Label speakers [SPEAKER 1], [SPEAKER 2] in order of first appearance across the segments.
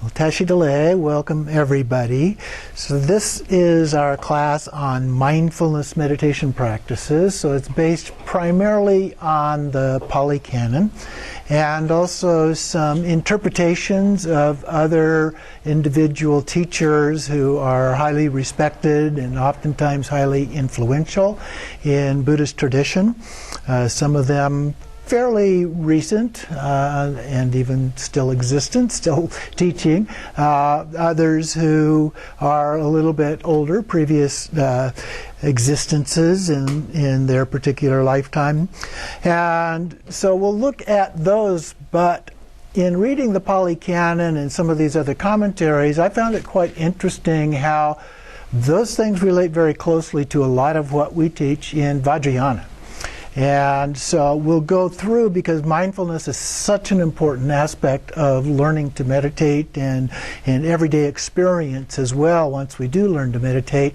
[SPEAKER 1] Well, Tashi Delay, welcome everybody. So this is our class on mindfulness meditation practices. So it's based primarily on the Pali Canon and also some interpretations of other individual teachers who are highly respected and oftentimes highly influential in Buddhist tradition. Some of them fairly recent and even still existent, still teaching. Others who are a little bit older, previous existences in their particular lifetime. And so we'll look at those, but in reading the Pali Canon and some of these other commentaries, I found it quite interesting how those things relate very closely to a lot of what we teach in Vajrayana. And so we'll go through, because mindfulness is such an important aspect of learning to meditate and in everyday experience as well once we do learn to meditate,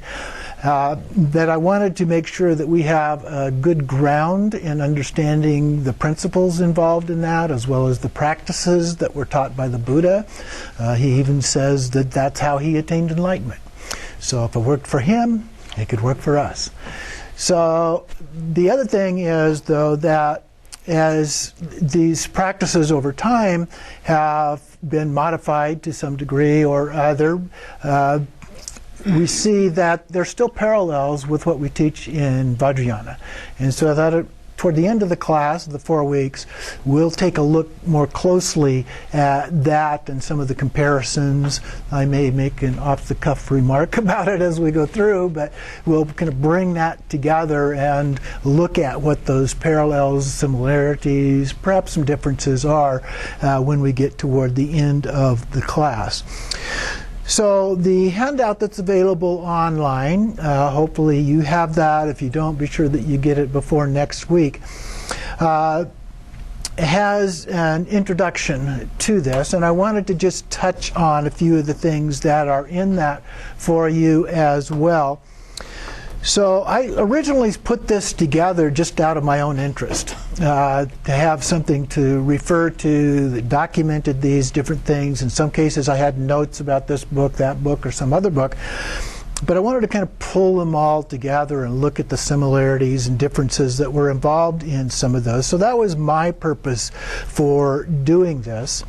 [SPEAKER 1] that I wanted to make sure that we have a good ground in understanding the principles involved in that, as well as the practices that were taught by the Buddha. He even says that that's how he attained enlightenment. So if it worked for him, it could work for us. So the other thing is, though, that as these practices over time have been modified to some degree or other, we see that there's still parallels with what we teach in Vajrayana. And so I thought toward the end of the class, the 4 weeks, we'll take a look more closely at that and some of the comparisons. I may make an off-the-cuff remark about it as we go through, but we'll kind of bring that together and look at what those parallels, similarities, perhaps some differences are when we get toward the end of the class. So the handout that's available online, hopefully you have that. If you don't, be sure that you get it before next week, has an introduction to this. And I wanted to just touch on a few of the things that are in that for you as well. So I originally put this together just out of my own interest, to have something to refer to that documented these different things. In some cases I had notes about this book, that book, or some other book. But I wanted to kind of pull them all together and look at the similarities and differences that were involved in some of those. So that was my purpose for doing this.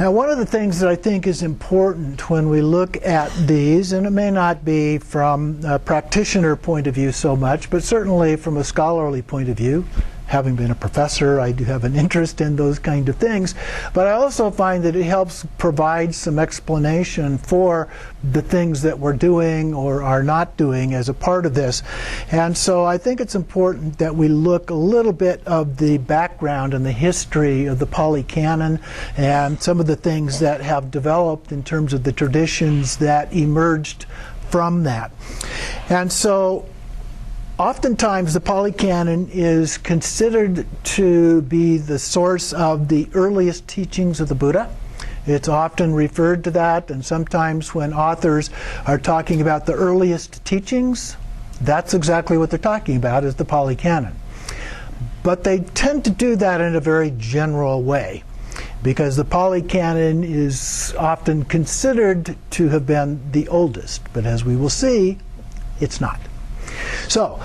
[SPEAKER 1] Now, one of the things that I think is important when we look at these, and it may not be from a practitioner point of view so much, but certainly from a scholarly point of view, having been a professor, I do have an interest in those kind of things, but I also find that it helps provide some explanation for the things that we're doing or are not doing as a part of this. And so I think it's important that we look a little bit of the background and the history of the Pali Canon and some of the things that have developed in terms of the traditions that emerged from that. And so oftentimes the Pali Canon is considered to be the source of the earliest teachings of the Buddha. It's often referred to that, and sometimes when authors are talking about the earliest teachings, that's exactly what they're talking about, is the Pali Canon. But they tend to do that in a very general way, because the Pali Canon is often considered to have been the oldest, but as we will see, it's not. So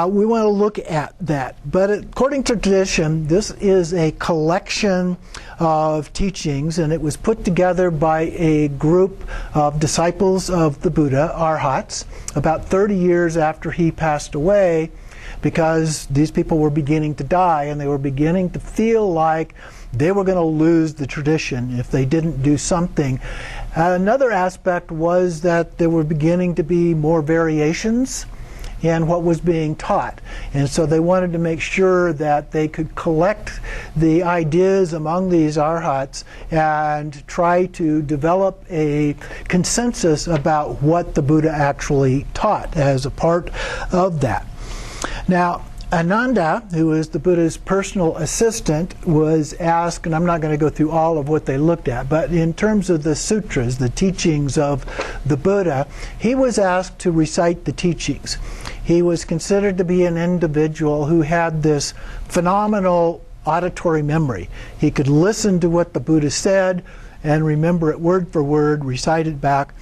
[SPEAKER 1] we want to look at that. But according to tradition, this is a collection of teachings, and it was put together by a group of disciples of the Buddha, arhats, about 30 years after he passed away, because these people were beginning to die, and they were beginning to feel like they were going to lose the tradition if they didn't do something. Another aspect was that there were beginning to be more variations in what was being taught. And so they wanted to make sure that they could collect the ideas among these arhats and try to develop a consensus about what the Buddha actually taught as a part of that. Now, Ananda, who is the Buddha's personal assistant, was asked, and I'm not going to go through all of what they looked at, but in terms of the sutras, the teachings of the Buddha, he was asked to recite the teachings. He was considered to be an individual who had this phenomenal auditory memory. He could listen to what the Buddha said and remember it word for word, recite it back.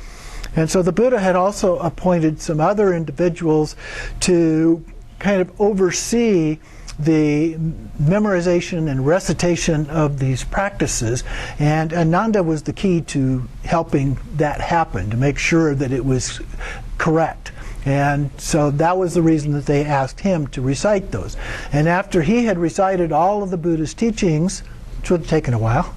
[SPEAKER 1] And so the Buddha had also appointed some other individuals to kind of oversee the memorization and recitation of these practices, and Ananda was the key to helping that happen, to make sure that it was correct. And so that was the reason that they asked him to recite those. And after he had recited all of the Buddha's teachings, which would have taken a while,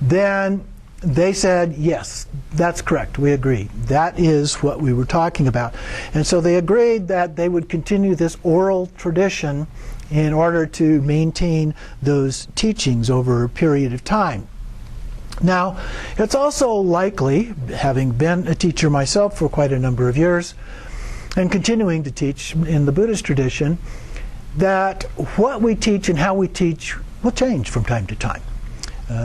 [SPEAKER 1] then they said, yes, that's correct, we agree. That is what we were talking about. And so they agreed that they would continue this oral tradition in order to maintain those teachings over a period of time. Now, it's also likely, having been a teacher myself for quite a number of years, and continuing to teach in the Buddhist tradition, that what we teach and how we teach will change from time to time.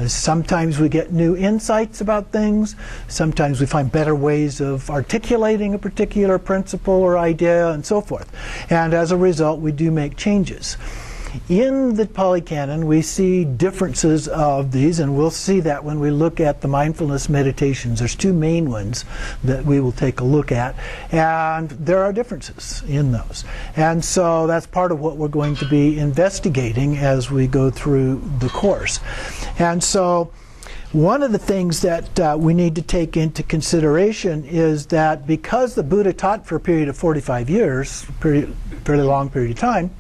[SPEAKER 1] Sometimes we get new insights about things. Sometimes we find better ways of articulating a particular principle or idea and so forth. And as a result, we do make changes. In the Pali Canon, we see differences of these, and we'll see that when we look at the mindfulness meditations. There's two main ones that we will take a look at, and there are differences in those. And so that's part of what we're going to be investigating as we go through the course. And so one of the things that we need to take into consideration is that because the Buddha taught for a period of 45 years, fairly long period of time,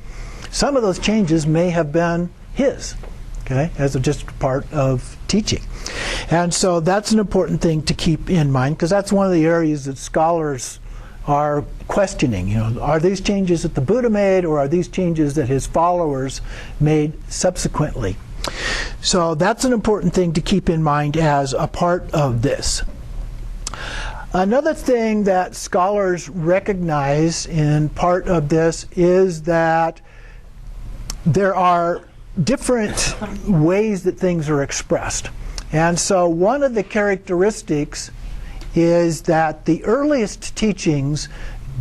[SPEAKER 1] some of those changes may have been his, okay, as just part of teaching. And so that's an important thing to keep in mind, because that's one of the areas that scholars are questioning. You know, are these changes that the Buddha made, or are these changes that his followers made subsequently? So that's an important thing to keep in mind as a part of this. Another thing that scholars recognize in part of this is that there are different ways that things are expressed. And so one of the characteristics is that the earliest teachings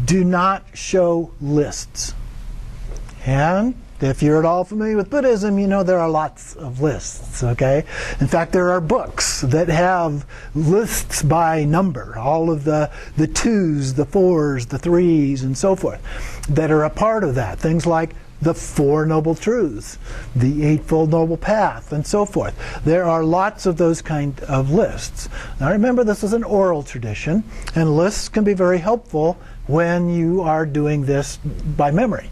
[SPEAKER 1] do not show lists. And if you're at all familiar with Buddhism, you know there are lots of lists, okay? In fact, there are books that have lists by number, all of the twos, the fours, the threes, and so forth, that are a part of that. Things like the Four Noble Truths, the Eightfold Noble Path, and so forth. There are lots of those kind of lists. Now remember, this is an oral tradition, and lists can be very helpful when you are doing this by memory.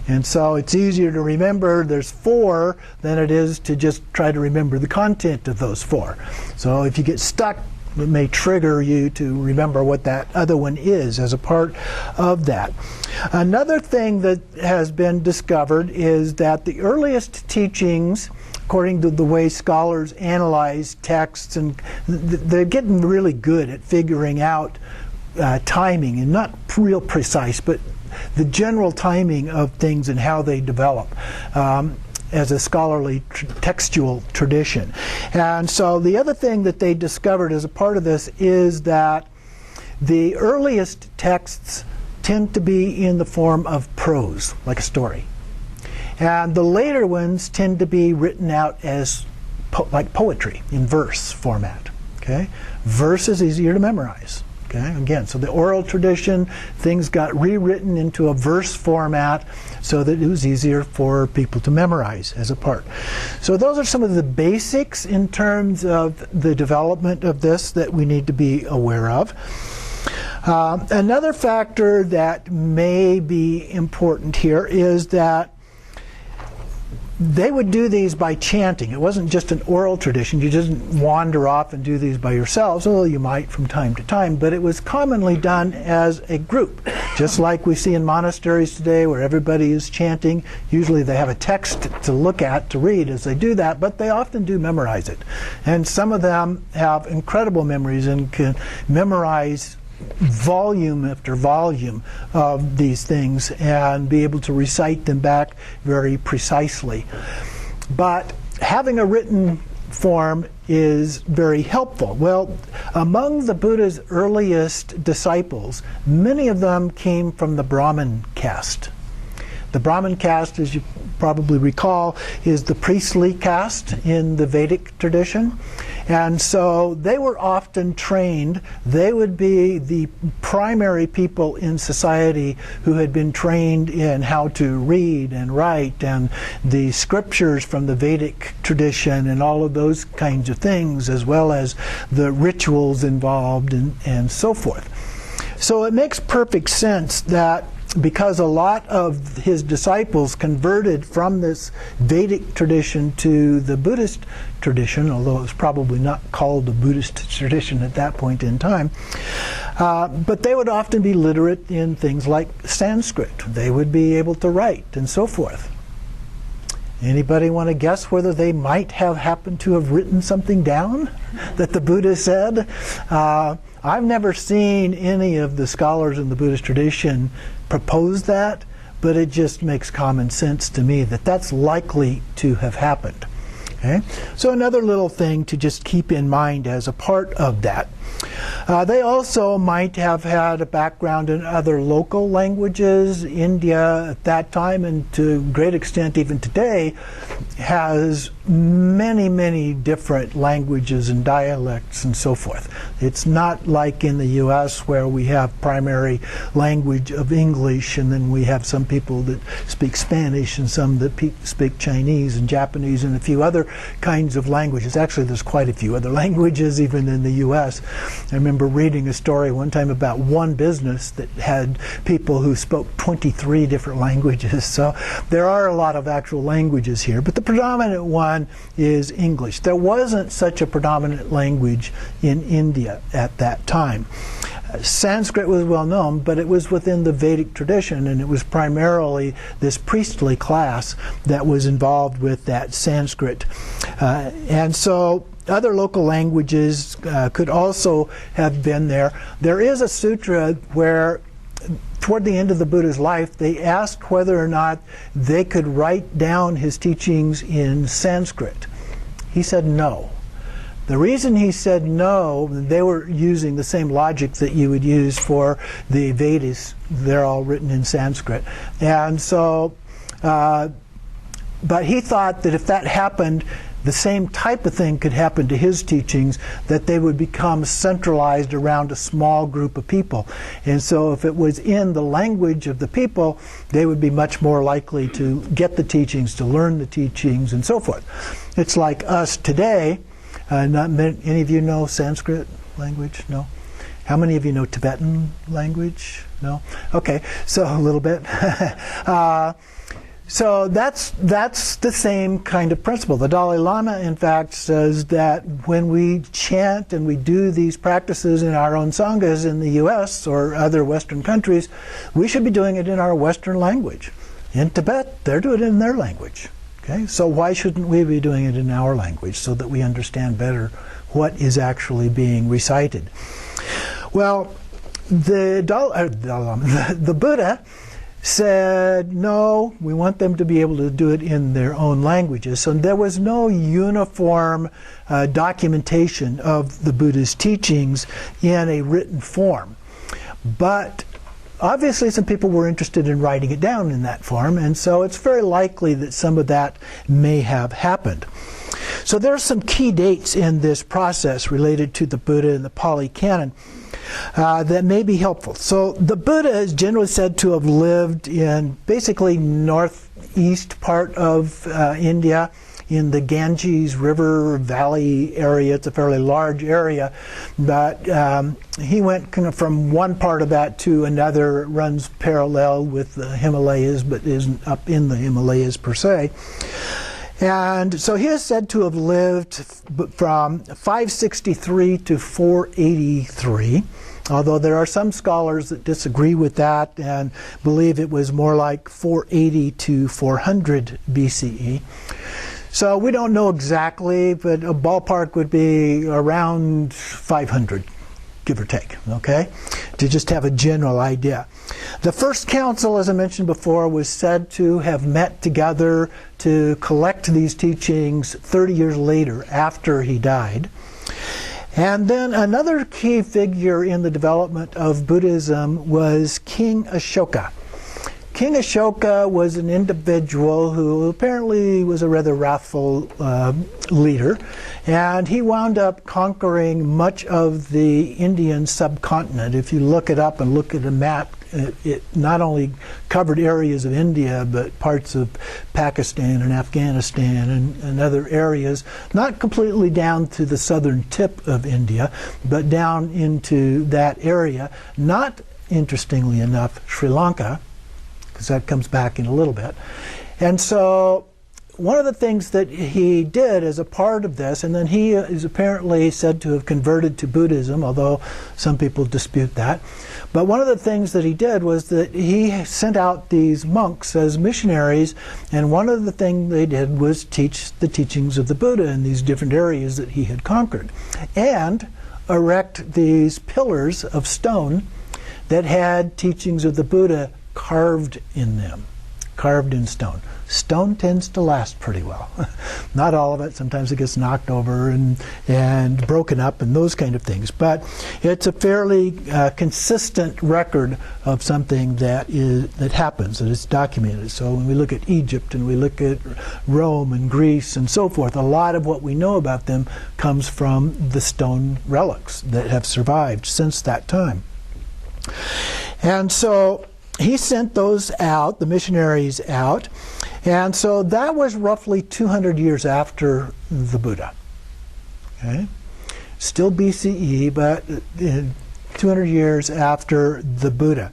[SPEAKER 1] And so it's easier to remember there's four than it is to just try to remember the content of those four. So if you get stuck, it may trigger you to remember what that other one is as a part of that. Another thing that has been discovered is that the earliest teachings, according to the way scholars analyze texts, and they're getting really good at figuring out timing, and not real precise, but the general timing of things and how they develop as a scholarly textual tradition. And so the other thing that they discovered as a part of this is that the earliest texts tend to be in the form of prose, like a story. And the later ones tend to be written out as like poetry, in verse format. Okay? Verse is easier to memorize. Okay? Again, so the oral tradition, things got rewritten into a verse format so that it was easier for people to memorize as a part. So those are some of the basics in terms of the development of this that we need to be aware of. Another factor that may be important here is that they would do these by chanting. It wasn't just an oral tradition. You didn't wander off and do these by yourselves, although you might from time to time, but it was commonly done as a group. Just like we see in monasteries today where everybody is chanting. Usually they have a text to look at, to read as they do that, but they often do memorize it. And some of them have incredible memories and can memorize volume after volume of these things and be able to recite them back very precisely. But having a written form is very helpful. Well, among the Buddha's earliest disciples, many of them came from the Brahmin caste. The Brahmin caste, as you probably recall, is the priestly caste in the Vedic tradition. And so they were often trained. They would be the primary people in society who had been trained in how to read and write and the scriptures from the Vedic tradition and all of those kinds of things, as well as the rituals involved and so forth. So it makes perfect sense that because a lot of his disciples converted from this Vedic tradition to the Buddhist tradition, although it was probably not called the Buddhist tradition at that point in time, but they would often be literate in things like Sanskrit. They would be able to write and so forth. Anybody want to guess whether they might have happened to have written something down that the Buddha said? I've never seen any of the scholars in the Buddhist tradition propose that, but it just makes common sense to me that that's likely to have happened. Okay? So another little thing to just keep in mind as a part of that. They also might have had a background in other local languages. India at that time, and to a great extent even today, has many, many different languages and dialects and so forth. It's not like in the U.S. where we have primary language of English, and then we have some people that speak Spanish and some that speak Chinese and Japanese and a few other kinds of languages. Actually, there's quite a few other languages even in the U.S. I remember reading a story one time about one business that had people who spoke 23 different languages. So there are a lot of actual languages here, but the predominant one is English. There wasn't such a predominant language in India at that time. Sanskrit was well known, but it was within the Vedic tradition, and it was primarily this priestly class that was involved with that Sanskrit. And so other local languages could also have been there. There is a sutra where toward the end of the Buddha's life, they asked whether or not they could write down his teachings in Sanskrit. He said no. The reason he said no, they were using the same logic that you would use for the Vedas. They're all written in Sanskrit. And so, but he thought that if that happened, the same type of thing could happen to his teachings, that they would become centralized around a small group of people. And so if it was in the language of the people, they would be much more likely to get the teachings, to learn the teachings, and so forth. It's like us today. Any of you know Sanskrit language? No? How many of you know Tibetan language? No? Okay, so a little bit. So that's the same kind of principle. The Dalai Lama, in fact, says that when we chant and we do these practices in our own sanghas in the U.S. or other Western countries, we should be doing it in our Western language. In Tibet, they're doing it in their language. Okay? So why shouldn't we be doing it in our language so that we understand better what is actually being recited? Well, the Buddha said, no, we want them to be able to do it in their own languages. So there was no uniform documentation of the Buddha's teachings in a written form. But obviously some people were interested in writing it down in that form, and so it's very likely that some of that may have happened. So there are some key dates in this process related to the Buddha and the Pali Canon that may be helpful. So the Buddha is generally said to have lived in basically northeast part of India, in the Ganges River Valley area. It's a fairly large area, but he went kind of from one part of that to another. It runs parallel with the Himalayas, but isn't up in the Himalayas per se. And so he is said to have lived from 563 to 483, although there are some scholars that disagree with that and believe it was more like 480 to 400 BCE. So we don't know exactly, but a ballpark would be around 500, give or take, okay, to just have a general idea. The first council, as I mentioned before, was said to have met together to collect these teachings 30 years later, after he died. And then another key figure in the development of Buddhism was King Ashoka. King Ashoka was an individual who apparently was a rather wrathful leader, and he wound up conquering much of the Indian subcontinent. If you look it up and look at a map, it not only covered areas of India, but parts of Pakistan and Afghanistan and other areas, not completely down to the southern tip of India, but down into that area. Not, interestingly enough, Sri Lanka, because that comes back in a little bit. And so one of the things that he did as a part of this, and then he is apparently said to have converted to Buddhism, although some people dispute that. But one of the things that he did was that he sent out these monks as missionaries, and one of the things they did was teach the teachings of the Buddha in these different areas that he had conquered, and erect these pillars of stone that had teachings of the Buddha carved in them, carved in stone. Stone tends to last pretty well. Not all of it. Sometimes it gets knocked over and broken up and those kind of things. But it's a fairly consistent record of something that happens, that is documented. So when we look at Egypt and we look at Rome and Greece and so forth, a lot of what we know about them comes from the stone relics that have survived since that time. And so he sent those out, the missionaries out, and so that was roughly 200 years after the Buddha. Okay? Still BCE, but 200 years after the Buddha.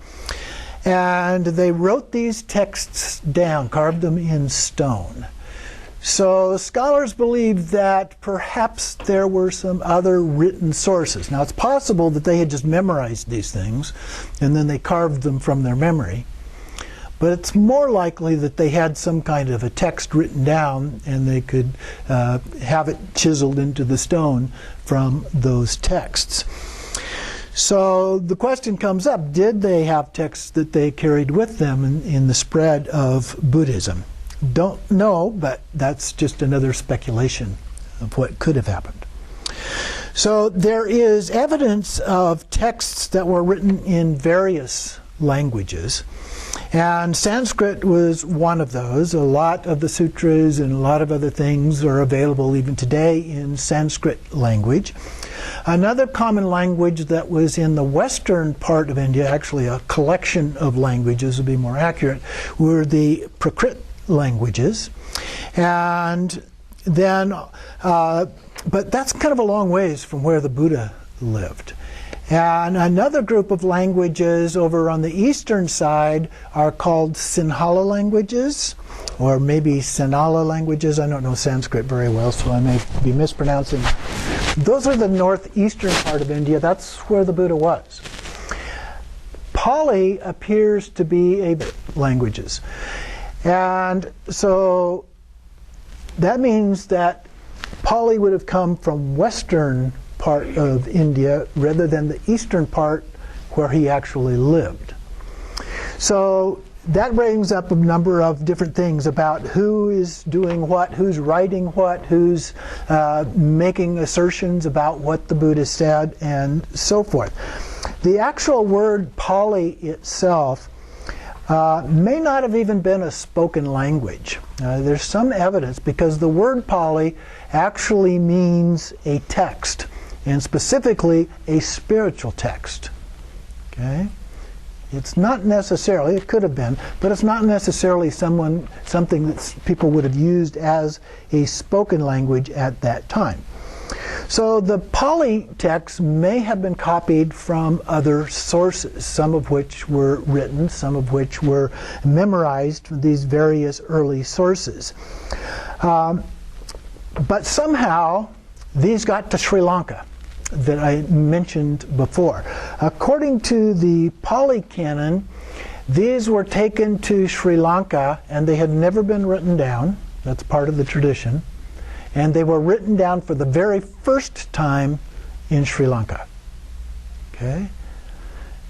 [SPEAKER 1] And they wrote these texts down, carved them in stone. So scholars believe that perhaps there were some other written sources. Now it's possible that they had just memorized these things and then they carved them from their memory. But it's more likely that they had some kind of a text written down and they could have it chiseled into the stone from those texts. So the question comes up, did they have texts that they carried with them in the spread of Buddhism? Don't know, but that's just another speculation of what could have happened. So there is evidence of texts that were written in various languages, and Sanskrit was one of those. A lot of the sutras and a lot of other things are available even today in Sanskrit language. Another common language that was in the western part of India, actually a collection of languages would be more accurate, were the Prakrit languages. And then, but that's kind of a long ways from where the Buddha lived. And another group of languages over on the eastern side are called Sinhala languages, or maybe Sinhala languages. I don't know Sanskrit very well, so I may be mispronouncing. Those are the northeastern part of India. That's where the Buddha was. Pali appears to be a languages. And so that means that Pali would have come from western part of India rather than the eastern part where he actually lived. So that brings up a number of different things about who is doing what, who's writing what, who's making assertions about what the Buddha said, and so forth. The actual word Pali itself may not have even been a spoken language. There's some evidence because the word Pali actually means a text, and specifically a spiritual text. Okay? It's not necessarily, it could have been, but it's not necessarily something that people would have used as a spoken language at that time. So the Pali texts may have been copied from other sources, some of which were written, some of which were memorized from these various early sources. But somehow these got to Sri Lanka that I mentioned before. According to the Pali canon, these were taken to Sri Lanka and they had never been written down. That's part of the tradition. And they were written down for the very first time in Sri Lanka. Okay?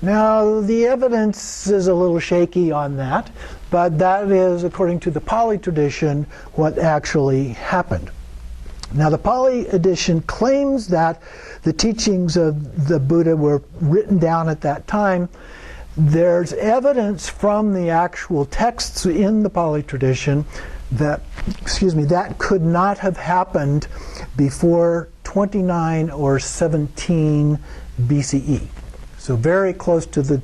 [SPEAKER 1] Now, the evidence is a little shaky on that, but that is, according to the Pali tradition, what actually happened. Now, the Pali edition claims that the teachings of the Buddha were written down at that time, there's evidence from the actual texts in the Pali tradition that, that could not have happened before 29 or 17 BCE. So very close to the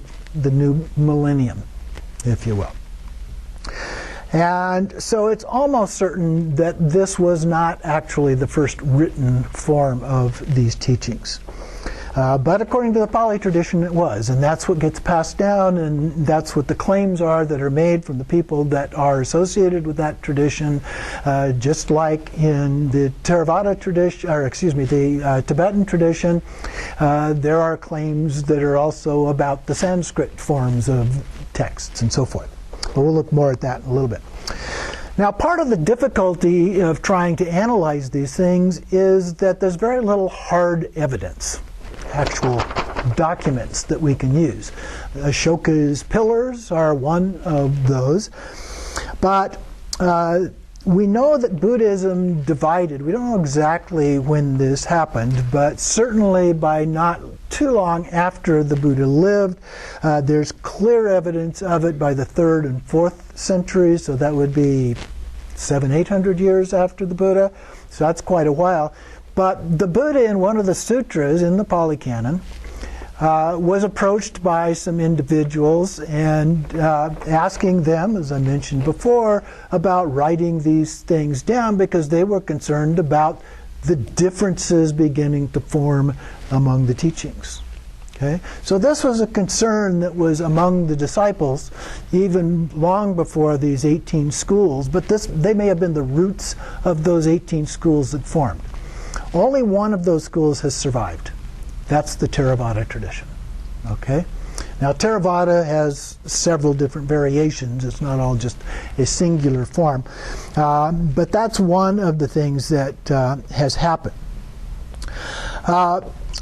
[SPEAKER 1] new millennium, if you will. And so it's almost certain that this was not actually the first written form of these teachings. But according to the Pali tradition, it was, and that's what gets passed down, and that's what the claims are that are made from the people that are associated with that tradition. Just like in the Theravada tradition, or the Tibetan tradition, there are claims that are also about the Sanskrit forms of texts and so forth. But we'll look more at that in a little bit. Now, part of the difficulty of trying to analyze these things is that there's very little hard evidence, actual documents that we can use. Ashoka's pillars are one of those. But we know that Buddhism divided. We don't know exactly when this happened, but certainly by not too long after the Buddha lived. There's clear evidence of it by the 3rd and 4th centuries, so that would be 700-800 years after the Buddha. So that's quite a while. But the Buddha, in one of the sutras in the Pali Canon, was approached by some individuals and asking them, as I mentioned before, about writing these things down because they were concerned about the differences beginning to form among the teachings. Okay? So this was a concern that was among the disciples even long before these 18 schools, but they may have been the roots of those 18 schools that formed. Only one of those schools has survived. That's the Theravada tradition. Okay? Now, Theravada has several different variations. It's not all just a singular form. But that's one of the things that has happened.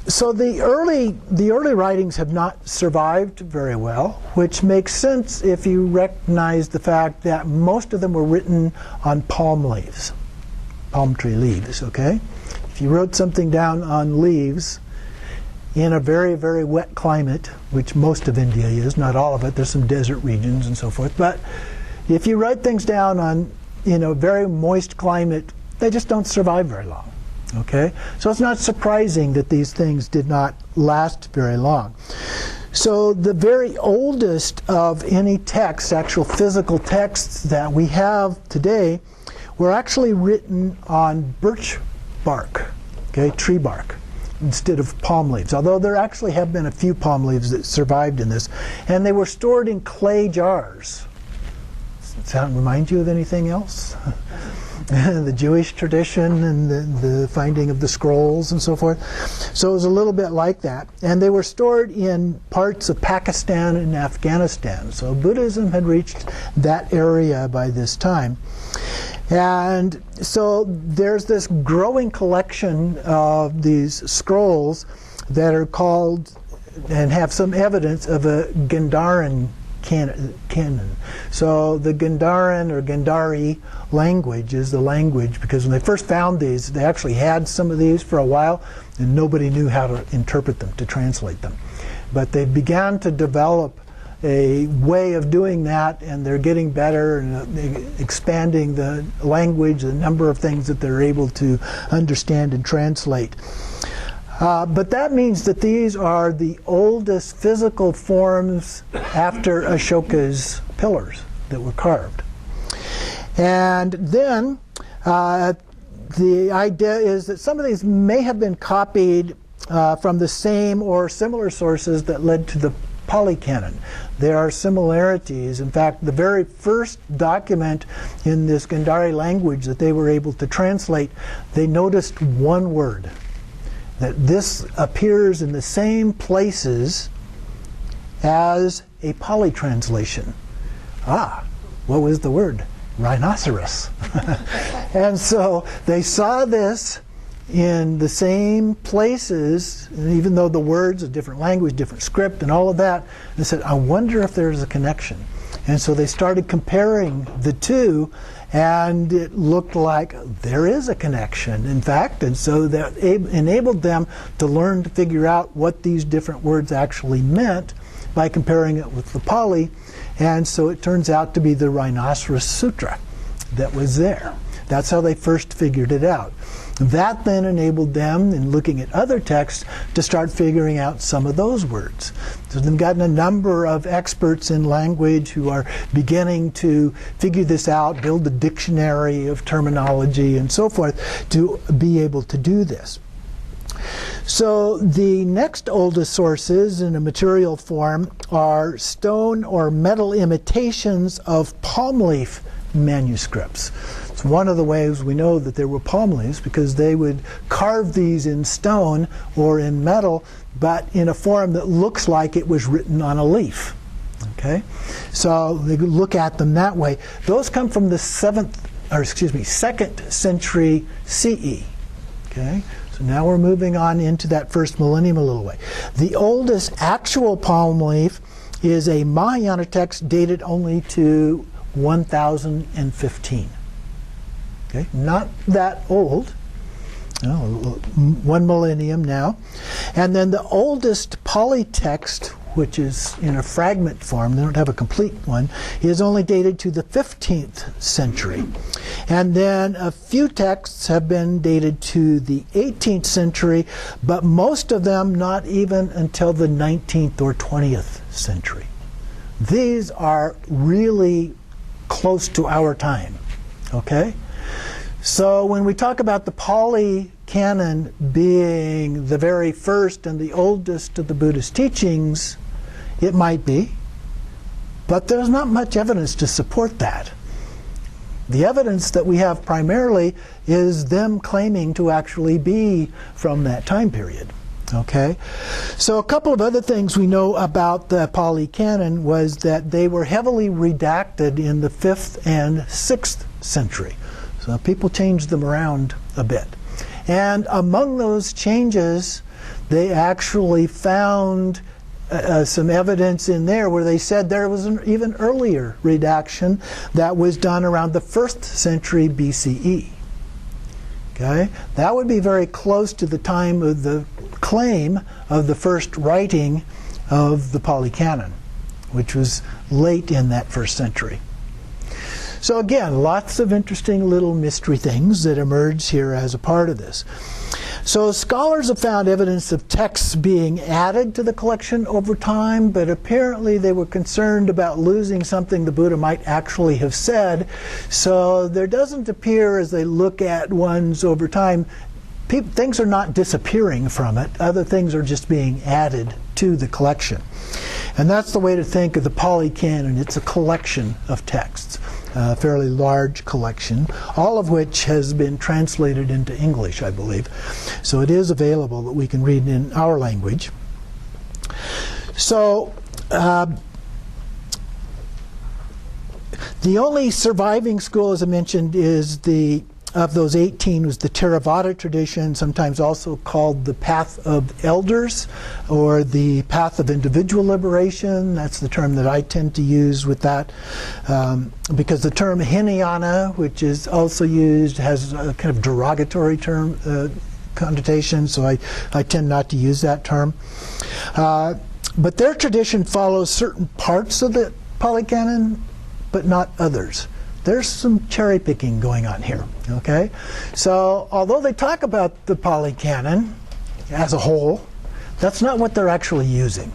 [SPEAKER 1] So the early writings have not survived very well, which makes sense if you recognize the fact that most of them were written on palm leaves, palm tree leaves, okay? If you wrote something down on leaves in a very, very wet climate, which most of India is, not all of it, there's some desert regions and so forth, but if you write things down on, very moist climate, they just don't survive very long. Okay? So it's not surprising that these things did not last very long. So the very oldest of any texts, actual physical texts that we have today, were actually written on birch bark, okay, tree bark, instead of palm leaves. Although there actually have been a few palm leaves that survived in this. And they were stored in clay jars. Does that remind you of anything else? The Jewish tradition and the finding of the scrolls and so forth. So it was a little bit like that. And they were stored in parts of Pakistan and Afghanistan. So Buddhism had reached that area by this time. And so there's this growing collection of these scrolls that are called and have some evidence of a Gandharan canon. So the Gandharan or Gandhari language is the language, because when they first found these, they actually had some of these for a while, and nobody knew how to interpret them, to translate them. But they began to develop a way of doing that, and they're getting better and expanding the language, the number of things that they're able to understand and translate. But that means that these are the oldest physical forms after Ashoka's pillars that were carved. And then the idea is that some of these may have been copied from the same or similar sources that led to the Pali Canon. There are similarities. In fact, the very first document in this Gandhari language that they were able to translate, they noticed one word. That this appears in the same places as a Pali translation. What was the word? Rhinoceros. And so they saw this in the same places, even though the words, a different language, different script, and all of that, they said, I wonder if there's a connection. And so they started comparing the two, and it looked like there is a connection, in fact, and so that enabled them to learn to figure out what these different words actually meant, by comparing it with the Pali, and so it turns out to be the Rhinoceros Sutra that was there. That's how they first figured it out. That then enabled them, in looking at other texts, to start figuring out some of those words. So they've gotten a number of experts in language who are beginning to figure this out, build a dictionary of terminology and so forth to be able to do this. So the next oldest sources in a material form are stone or metal imitations of palm leaf manuscripts. It's one of the ways we know that there were palm leaves, because they would carve these in stone or in metal, but in a form that looks like it was written on a leaf. Okay, so they could look at them that way. Those come from the 2nd century CE. Okay, so now we're moving on into that first millennium a little way. The oldest actual palm leaf is a Mahayana text dated only to 1015. Okay, not that old. No, 1 millennium now. And then the oldest Pali text, which is in a fragment form, they don't have a complete one, is only dated to the 15th century. And then a few texts have been dated to the 18th century, but most of them not even until the 19th or 20th century. These are really close to our time. Okay? So when we talk about the Pali Canon being the very first and the oldest of the Buddhist teachings, it might be, but there's not much evidence to support that. The evidence that we have primarily is them claiming to actually be from that time period. Okay, so a couple of other things we know about the Pali Canon was that they were heavily redacted in the 5th and 6th century. So people changed them around a bit. And among those changes, they actually found some evidence in there where they said there was an even earlier redaction that was done around the 1st century BCE. Okay? That would be very close to the time of the claim of the first writing of the Pali Canon, which was late in that 1st century. So again, lots of interesting little mystery things that emerge here as a part of this. So scholars have found evidence of texts being added to the collection over time, but apparently they were concerned about losing something the Buddha might actually have said. So there doesn't appear, as they look at ones over time, things are not disappearing from it. Other things are just being added to the collection. And that's the way to think of the Pali Canon. It's a collection of texts. A fairly large collection, all of which has been translated into English, I believe. So it is available that we can read in our language. So the only surviving school, as I mentioned, is of those 18 was the Theravada tradition, sometimes also called the Path of Elders or the Path of Individual Liberation. That's the term that I tend to use with that, because the term Hinayana, which is also used, has a kind of derogatory term connotation, so I tend not to use that term. But their tradition follows certain parts of the Pali Canon, but not others. There's some cherry picking going on here. Okay, so although they talk about the Pali Canon as a whole, that's not what they're actually using.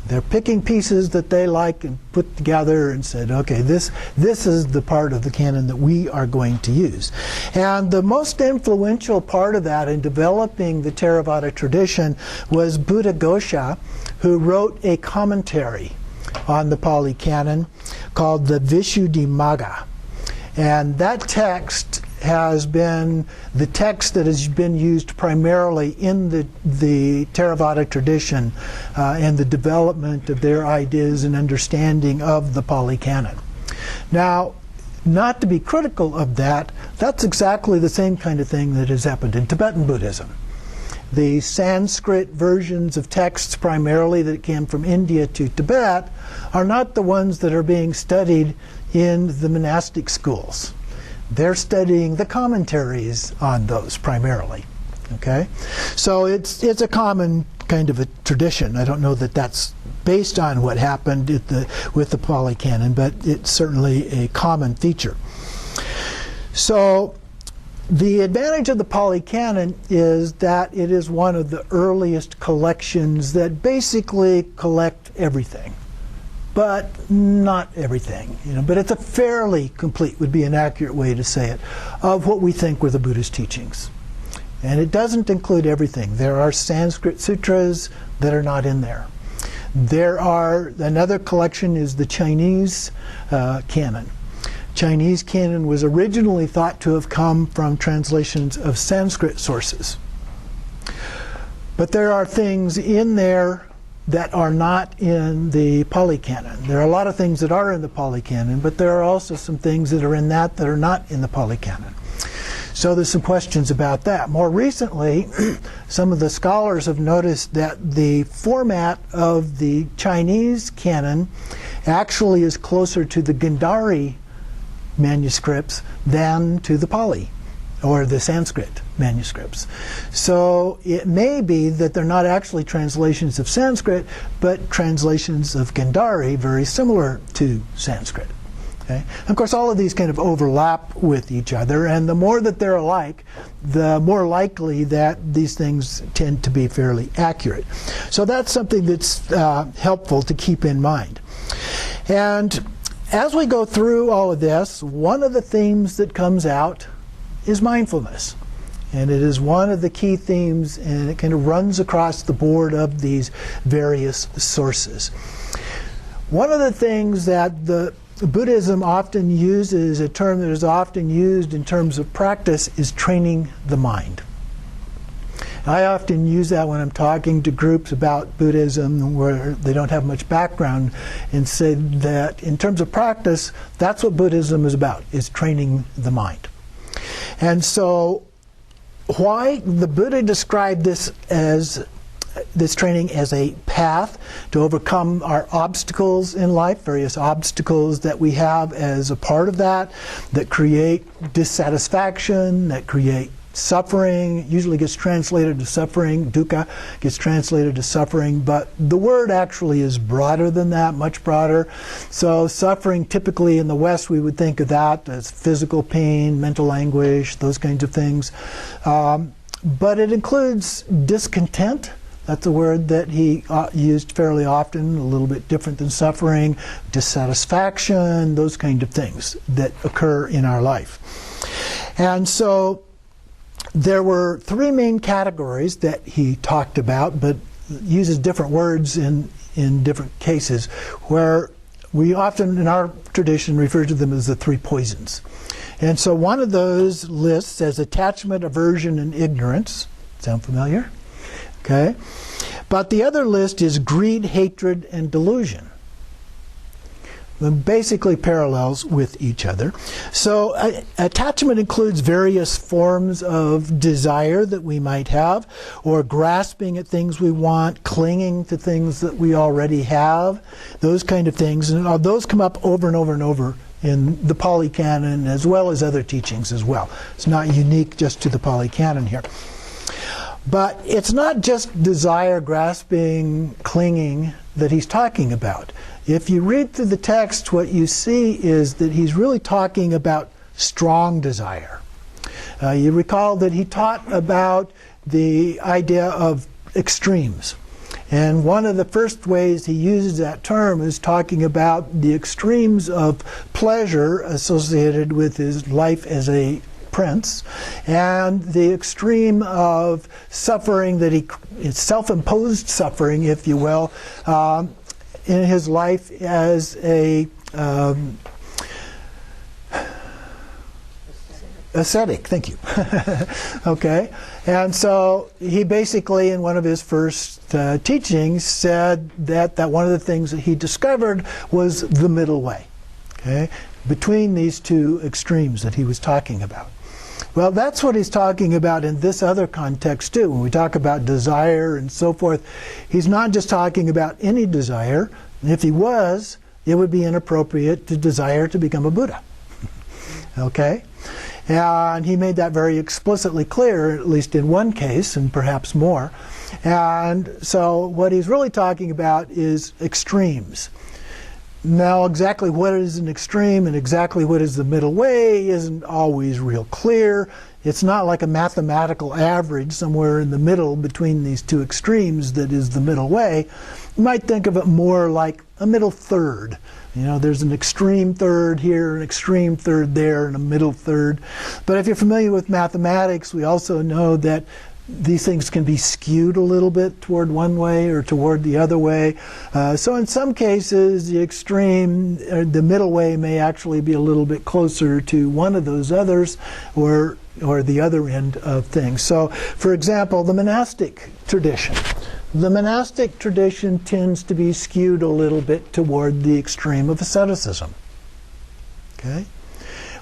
[SPEAKER 1] They're picking pieces that they like and put together and said, okay, this is the part of the canon that we are going to use. And the most influential part of that in developing the Theravada tradition was Buddhaghosa, who wrote a commentary on the Pali Canon called the Visuddhimagga. And that text has been the text that has been used primarily in the Theravada tradition and the development of their ideas and understanding of the Pali Canon. Now, not to be critical of that, that's exactly the same kind of thing that has happened in Tibetan Buddhism. The Sanskrit versions of texts primarily that came from India to Tibet are not the ones that are being studied in the monastic schools. They're studying the commentaries on those primarily. Okay, so it's a common kind of a tradition. I don't know that that's based on what happened with the Pali Canon, but it's certainly a common feature. So the advantage of the Pali Canon is that it is one of the earliest collections that basically collect everything, but not everything. But it's a fairly complete, would be an accurate way to say it, of what we think were the Buddha's teachings. And it doesn't include everything. There are Sanskrit sutras that are not in there. Another collection is the Chinese canon. Chinese canon was originally thought to have come from translations of Sanskrit sources. But there are things in there that are not in the Pali Canon. There are a lot of things that are in the Pali Canon, but there are also some things that are in that are not in the Pali Canon. So there's some questions about that. More recently, some of the scholars have noticed that the format of the Chinese canon actually is closer to the Gandhari manuscripts than to the Pali or the Sanskrit manuscripts. So it may be that they're not actually translations of Sanskrit, but translations of Gandhari, very similar to Sanskrit. Okay? Of course, all of these kind of overlap with each other, and the more that they're alike, the more likely that these things tend to be fairly accurate. So that's something that's helpful to keep in mind. And as we go through all of this, one of the themes that comes out is mindfulness. And it is one of the key themes, and it kind of runs across the board of these various sources. One of the things that the Buddhism often uses, a term that is often used in terms of practice, is training the mind. I often use that when I'm talking to groups about Buddhism where they don't have much background, and say that in terms of practice, that's what Buddhism is about, is training the mind. And so why the Buddha described this training as a path to overcome our obstacles in life, various obstacles that we have as a part of that create dissatisfaction, that create suffering. Usually gets translated to suffering. Dukkha gets translated to suffering, but the word actually is broader than that, much broader. So suffering, typically in the West, we would think of that as physical pain, mental anguish, those kinds of things. But it includes discontent. That's a word that he used fairly often, a little bit different than suffering, dissatisfaction, those kind of things that occur in our life. And so there were three main categories that he talked about, but uses different words in different cases, where we often in our tradition refer to them as the three poisons. And so one of those lists as attachment, aversion, and ignorance. Sound familiar? Okay. But the other list is greed, hatred, and delusion. Basically parallels with each other. So attachment includes various forms of desire that we might have, or grasping at things we want, clinging to things that we already have, those kind of things. And those come up over and over and over in the Pali Canon, as well as other teachings as well. It's not unique just to the Pali Canon here. But it's not just desire, grasping, clinging that he's talking about. If you read through the text, what you see is that he's really talking about strong desire. You recall that he taught about the idea of extremes. And one of the first ways he uses that term is talking about the extremes of pleasure associated with his life as a prince, and the extreme of suffering that it's self-imposed suffering, if you will, in his life as a ascetic. Thank you. Okay, and so he basically, in one of his first teachings, said that one of the things that he discovered was the middle way. Okay, between these two extremes that he was talking about. Well, that's what he's talking about in this other context too. When we talk about desire and so forth, he's not just talking about any desire. If he was, it would be inappropriate to desire to become a Buddha. Okay? And he made that very explicitly clear, at least in one case, and perhaps more. And so what he's really talking about is extremes. Now, exactly what is an extreme and exactly what is the middle way isn't always real clear. It's not like a mathematical average somewhere in the middle between these two extremes that is the middle way. You might think of it more like a middle third. You know, there's an extreme third here, an extreme third there, and a middle third. But if you're familiar with mathematics, we also know that these things can be skewed a little bit toward one way or toward the other way. So in some cases, the extreme, the middle way may actually be a little bit closer to one of those others, or the other end of things. So, for example, the monastic tradition. The monastic tradition tends to be skewed a little bit toward the extreme of asceticism. Okay?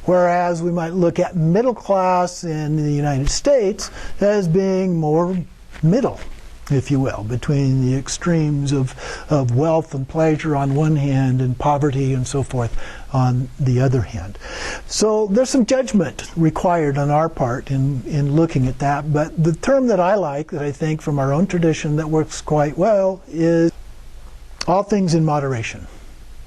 [SPEAKER 1] Whereas we might look at middle class in the United States as being more middle, if you will, between the extremes of wealth and pleasure on one hand and poverty and so forth on the other hand. So there's some judgment required on our part in looking at that. But the term that I like, that I think from our own tradition that works quite well, is all things in moderation.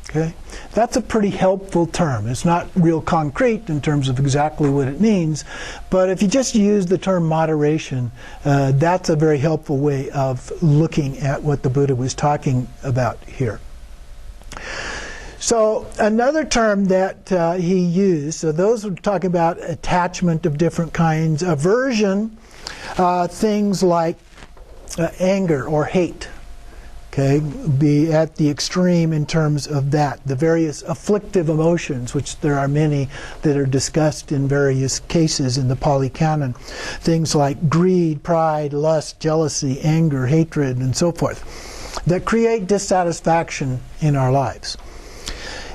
[SPEAKER 1] Okay? That's a pretty helpful term. It's not real concrete in terms of exactly what it means, but if you just use the term moderation, that's a very helpful way of looking at what the Buddha was talking about here. So another term that he used, so those were talking about attachment of different kinds, aversion, things like anger or hate. Okay, be at the extreme in terms of that. The various afflictive emotions, which there are many that are discussed in various cases in the Pali Canon. Things like greed, pride, lust, jealousy, anger, hatred, and so forth, that create dissatisfaction in our lives.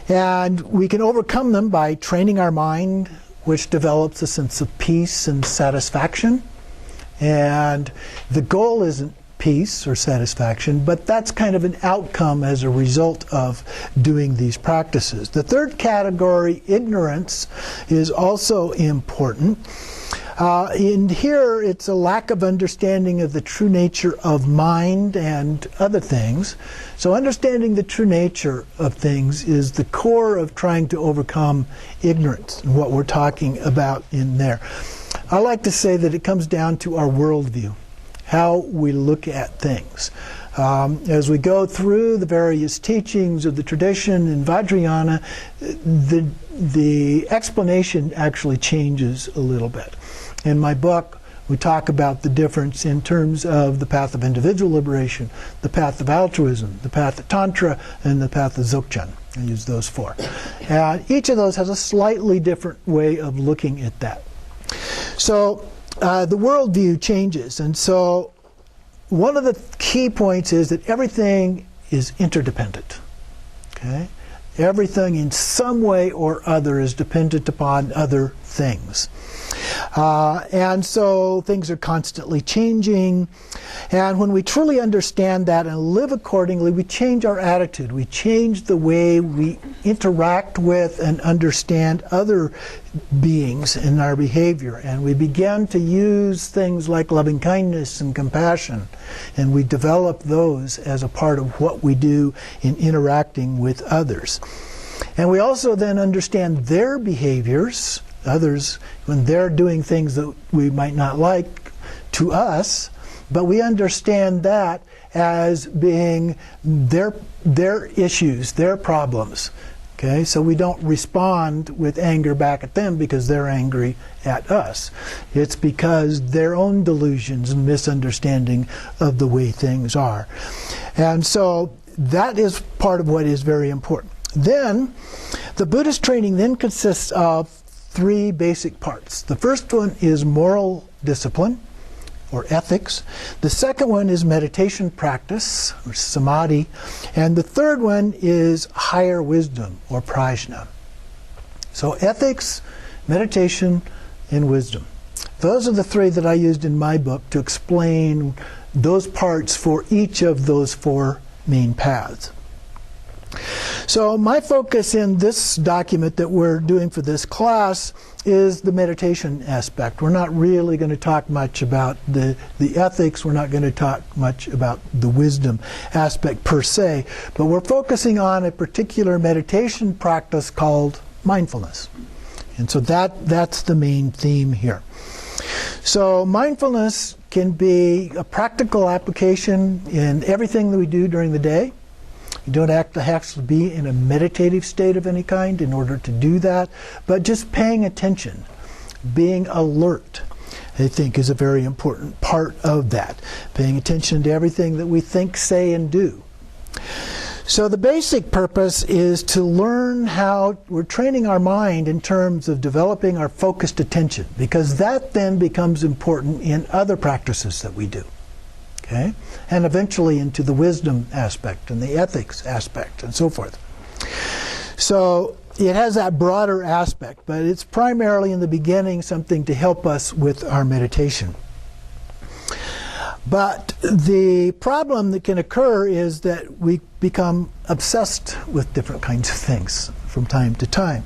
[SPEAKER 1] And we can overcome them by training our mind, which develops a sense of peace and satisfaction. And the goal isn't peace or satisfaction, but that's kind of an outcome as a result of doing these practices. The third category, ignorance, is also important. In here, it's a lack of understanding of the true nature of mind and other things. So understanding the true nature of things is the core of trying to overcome ignorance, and what we're talking about in there. I like to say that it comes down to our worldview, how we look at things. As we go through the various teachings of the tradition in Vajrayana, the explanation actually changes a little bit. In my book, we talk about the difference in terms of the path of individual liberation, the path of altruism, the path of Tantra, and the path of Dzogchen. I use those four. Each of those has a slightly different way of looking at that. So the worldview changes, and so one of the key points is that everything is interdependent. Okay? Everything in some way or other is dependent upon other things. And so things are constantly changing. And when we truly understand that and live accordingly, we change our attitude. We change the way we interact with and understand other beings in our behavior. And we begin to use things like loving kindness and compassion. And we develop those as a part of what we do in interacting with others. And we also then understand their behaviors, others, when they're doing things that we might not like to us, but we understand that as being their issues, their problems. Okay, so we don't respond with anger back at them because they're angry at us. It's because their own delusions and misunderstanding of the way things are. And so that is part of what is very important. Then, the Buddhist training then consists of three basic parts. The first one is moral discipline, or ethics. The second one is meditation practice, or samadhi. And the third one is higher wisdom, or prajna. So ethics, meditation, and wisdom. Those are the three that I used in my book to explain those parts for each of those four main paths. So my focus in this document that we're doing for this class is the meditation aspect. We're not really going to talk much about the ethics. We're not going to talk much about the wisdom aspect per se, but we're focusing on a particular meditation practice called mindfulness. And so that's the main theme here. So mindfulness can be a practical application in everything that we do during the day. You don't have to actually be in a meditative state of any kind in order to do that, but just paying attention, being alert, I think is a very important part of that. Paying attention to everything that we think, say, and do. So the basic purpose is to learn how we're training our mind in terms of developing our focused attention, because that then becomes important in other practices that we do. Okay? And eventually into the wisdom aspect and the ethics aspect and so forth. So it has that broader aspect, but it's primarily in the beginning something to help us with our meditation. But the problem that can occur is that we become obsessed with different kinds of things from time to time.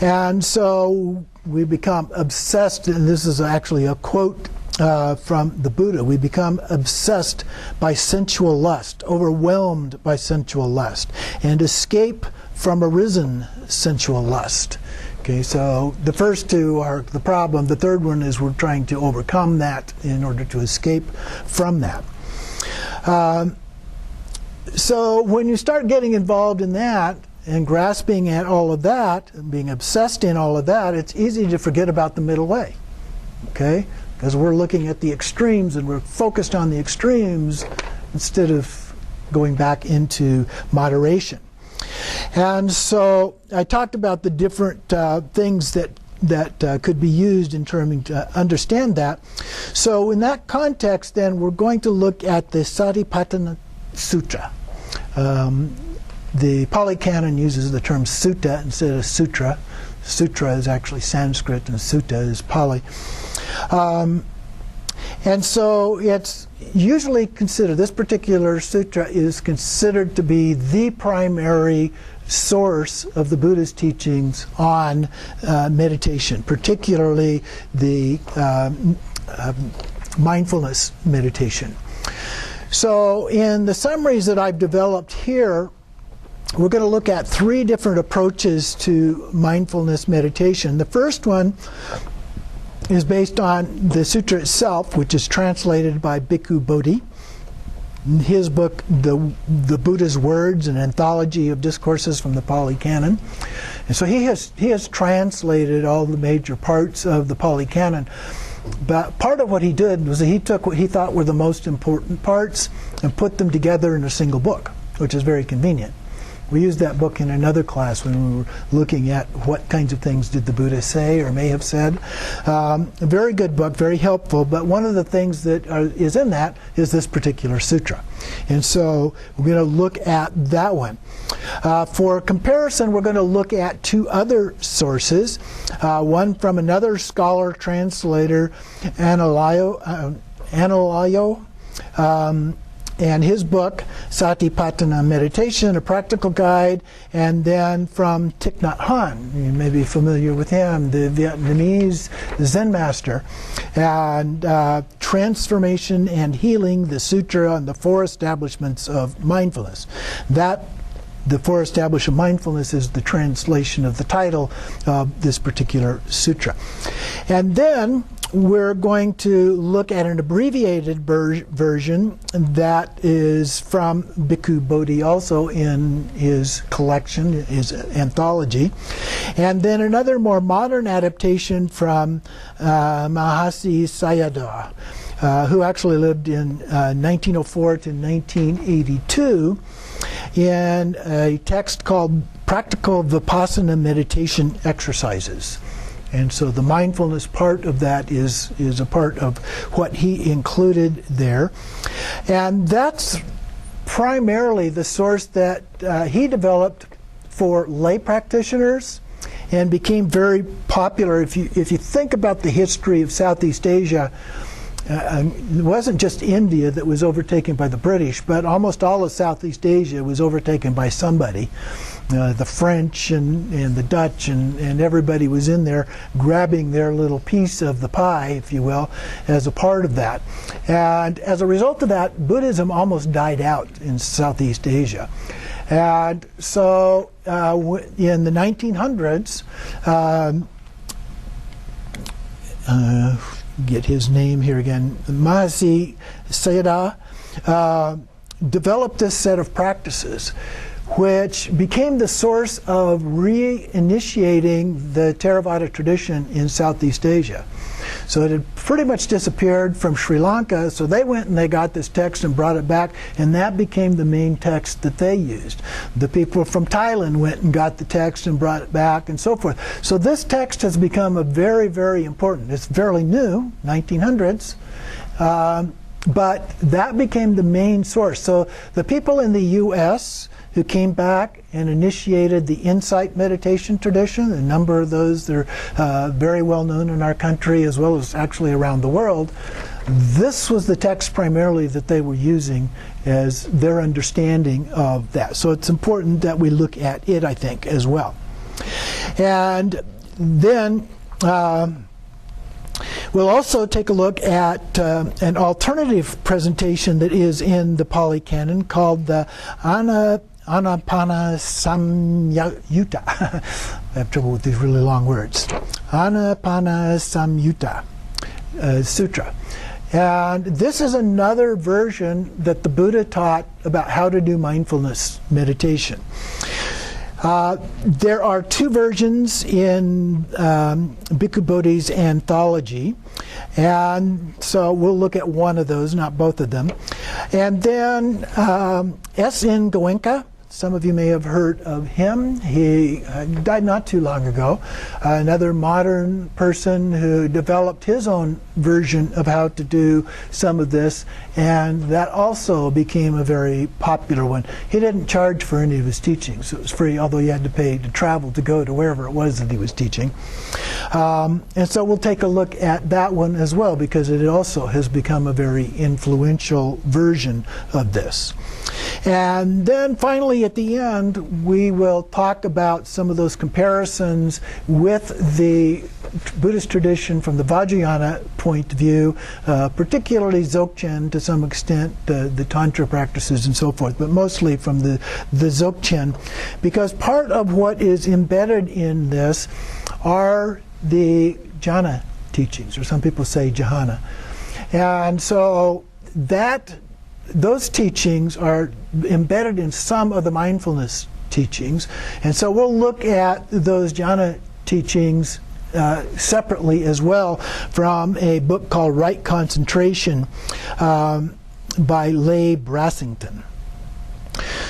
[SPEAKER 1] And so we become obsessed, and this is actually a quote from the Buddha. We become obsessed by sensual lust, overwhelmed by sensual lust, and escape from arisen sensual lust. Okay, so the first two are the problem. The third one is we're trying to overcome that in order to escape from that. So when you start getting involved in that and grasping at all of that and being obsessed in all of that, it's easy to forget about the middle way. Okay? Because we're looking at the extremes and we're focused on the extremes instead of going back into moderation. And so I talked about the different things that could be used in terms to understand that. So in that context, then, we're going to look at the Satipatthana Sutra. The Pali Canon uses the term sutta instead of sutra. Sutra is actually Sanskrit and sutta is Pali. And so it's usually considered, this particular sutra is considered to be the primary source of the Buddha's teachings on meditation, particularly the mindfulness meditation. So in the summaries that I've developed here, we're going to look at three different approaches to mindfulness meditation. The first one is based on the sutra itself, which is translated by Bhikkhu Bodhi. In his book, the Buddha's Words, an anthology of discourses from the Pali Canon. And so he has translated all the major parts of the Pali Canon. But part of what he did was that he took what he thought were the most important parts and put them together in a single book, which is very convenient. We used that book in another class when we were looking at what kinds of things did the Buddha say or may have said. A very good book, very helpful, but one of the things that is in that is this particular sutra. And so we're going to look at that one. For comparison, we're going to look at two other sources, one from another scholar, translator, Analayo, and his book, Satipatthana Meditation, a Practical Guide, and then from Thich Nhat Hanh. You may be familiar with him, the Vietnamese Zen master, and Transformation and Healing, the Sutra on the Four Establishments of Mindfulness. The Four Establishments of Mindfulness is the translation of the title of this particular sutra. And then we're going to look at an abbreviated version that is from Bhikkhu Bodhi, also in his collection, his anthology. And then another more modern adaptation from Mahasi Sayadaw, who actually lived in 1904 to 1982, in a text called Practical Vipassana Meditation Exercises. And so the mindfulness part of that is a part of what he included there. And that's primarily the source that he developed for lay practitioners and became very popular. If you think about the history of Southeast Asia, it wasn't just India that was overtaken by the British, but almost all of Southeast Asia was overtaken by somebody. The French and the Dutch and everybody was in there grabbing their little piece of the pie, if you will, as a part of that. And as a result of that, Buddhism almost died out in Southeast Asia. And so in the 1900s, get his name here again, Mahasi Sayadaw developed this set of practices which became the source of reinitiating the Theravada tradition in Southeast Asia. So it had pretty much disappeared from Sri Lanka, so they went and they got this text and brought it back, and that became the main text that they used. The people from Thailand went and got the text and brought it back, and so forth. So this text has become a very, very important. It's fairly new, 1900s, but that became the main source. So the people in the U.S. who came back and initiated the insight meditation tradition, a number of those that are very well known in our country as well as actually around the world, this was the text primarily that they were using as their understanding of that. So it's important that we look at it, I think, as well. And then we'll also take a look at an alternative presentation that is in the Pali Canon called the Anapanasambhutta. I have trouble with these really long words. Anapanasambhutta Sutra. And this is another version that the Buddha taught about how to do mindfulness meditation. There are two versions in Bhikkhu Bodhi's anthology, and so we'll look at one of those, not both of them. And then S.N. Goenka, some of you may have heard of him. He died not too long ago. Another modern person who developed his own version of how to do some of this, and that also became a very popular one. He didn't charge for any of his teachings. It was free, although you had to pay to travel to go to wherever it was that he was teaching. And so we'll take a look at that one as well, because it also has become a very influential version of this. And then finally at the end, we will talk about some of those comparisons with the Buddhist tradition from the Vajrayana point of view, particularly Dzogchen to some extent, the Tantra practices and so forth, but mostly from the Dzogchen, because part of what is embedded in this are the jhana teachings, or some people say jhana. And so those teachings are embedded in some of the mindfulness teachings. And so we'll look at those jhana teachings separately as well from a book called Right Concentration by Leigh Brassington.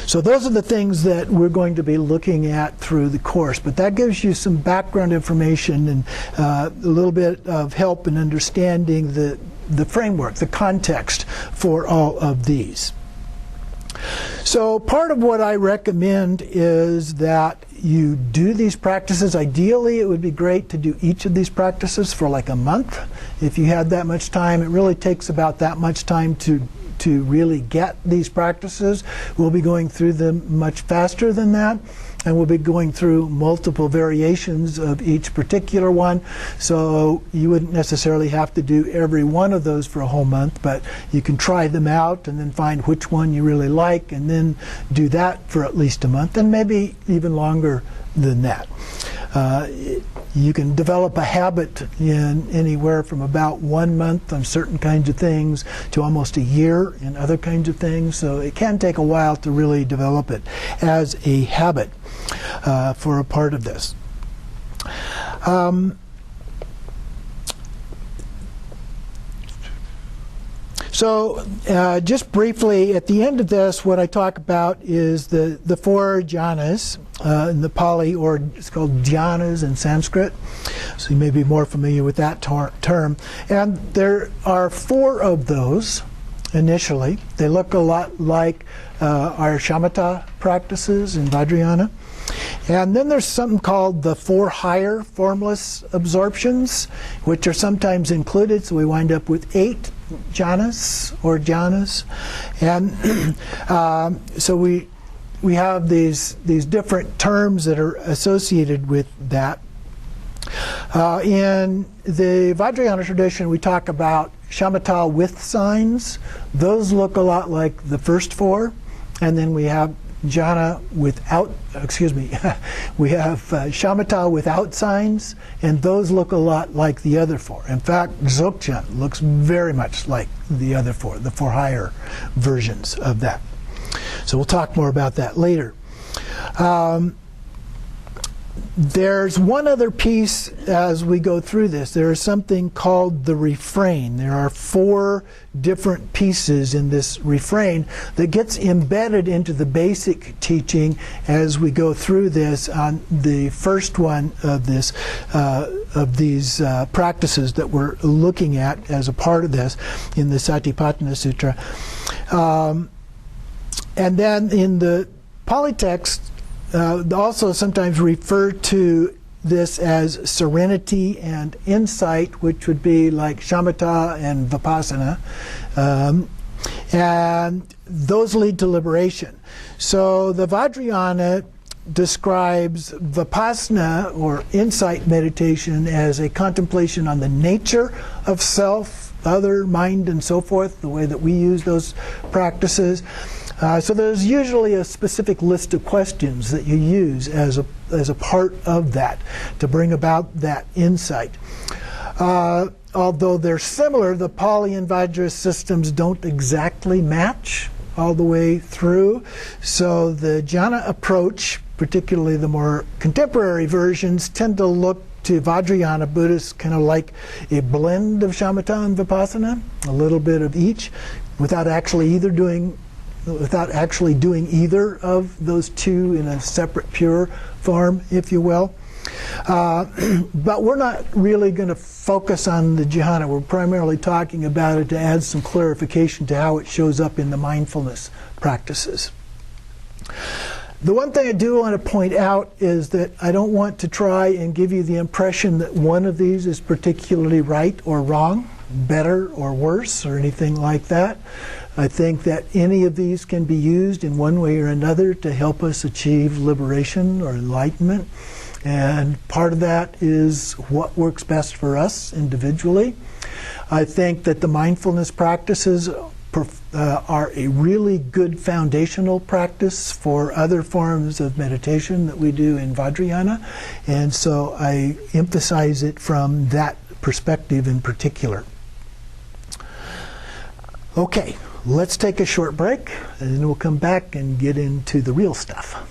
[SPEAKER 1] So those are the things that we're going to be looking at through the course. But that gives you some background information and a little bit of help in understanding the framework, the context for all of these. So part of what I recommend is that you do these practices. Ideally, it would be great to do each of these practices for like a month. If you had that much time, it really takes about that much time to really get these practices. We'll be going through them much faster than that, and we'll be going through multiple variations of each particular one. So you wouldn't necessarily have to do every one of those for a whole month, but you can try them out and then find which one you really like and then do that for at least a month, and maybe even longer than that. You can develop a habit in anywhere from about 1 month on certain kinds of things to almost a year in other kinds of things. So it can take a while to really develop it as a habit for a part of this. So just briefly, at the end of this, what I talk about is the four jhanas in the Pali, or it's called dhyanas in Sanskrit. So you may be more familiar with that term. And there are four of those initially. They look a lot like our shamatha practices in Vajrayana. And then there's something called the four higher formless absorptions, which are sometimes included, so we wind up with 8 jhanas or jhanas, and so we have these different terms that are associated with that. In the Vajrayana tradition, we talk about shamatha with signs. Those look a lot like the first four, and then we have jhana without, we have shamatha without signs, and those look a lot like the other four. In fact, dzogchen looks very much like the other four, the four higher versions of that. So we'll talk more about that later. There's one other piece as we go through this. There is something called the refrain. There are 4 different pieces in this refrain that gets embedded into the basic teaching as we go through this on the first one of this of these practices that we're looking at as a part of this in the Satipatthana Sutra. And then in the Pali text, also sometimes refer to this as serenity and insight, which would be like shamatha and vipassana. And those lead to liberation. So the Vajrayana describes vipassana or insight meditation as a contemplation on the nature of self, other, mind, and so forth, the way that we use those practices. So there's usually a specific list of questions that you use as a part of that to bring about that insight. Although they're similar, the Pali and Vajra systems don't exactly match all the way through. So the jhana approach, particularly the more contemporary versions, tend to look to Vajrayana Buddhists kind of like a blend of shamatha and vipassana, a little bit of each, without actually doing either of those two in a separate pure form, if you will. But we're not really going to focus on the jhana. We're primarily talking about it to add some clarification to how it shows up in the mindfulness practices. The one thing I do want to point out is that I don't want to try and give you the impression that one of these is particularly right or wrong, better or worse, or anything like that. I think that any of these can be used in one way or another to help us achieve liberation or enlightenment. And part of that is what works best for us individually. I think that the mindfulness practices are a really good foundational practice for other forms of meditation that we do in Vajrayana. And so I emphasize it from that perspective in particular. Okay, let's take a short break, and then we'll come back and get into the real stuff.